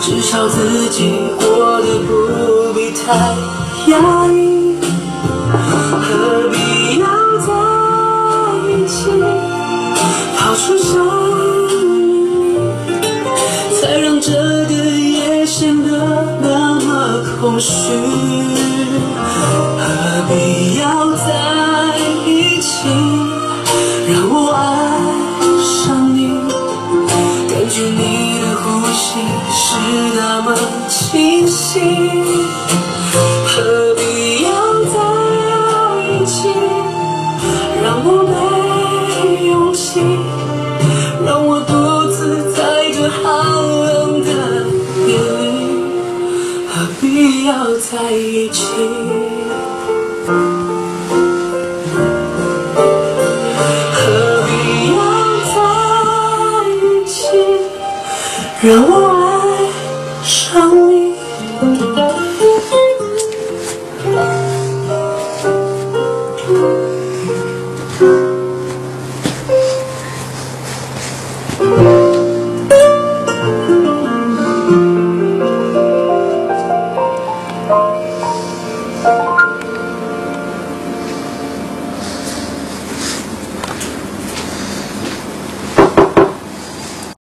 至少自己过得不必太压抑，何必要在一起？跑出小秘密，才让这个夜显得那么空虚。何必要在一起？让我爱上你，感觉你的呼吸是那么清晰。何必要在一起？让我没勇气，让我独自在这寒冷的夜里。何必要在一起？何必要在一起？让我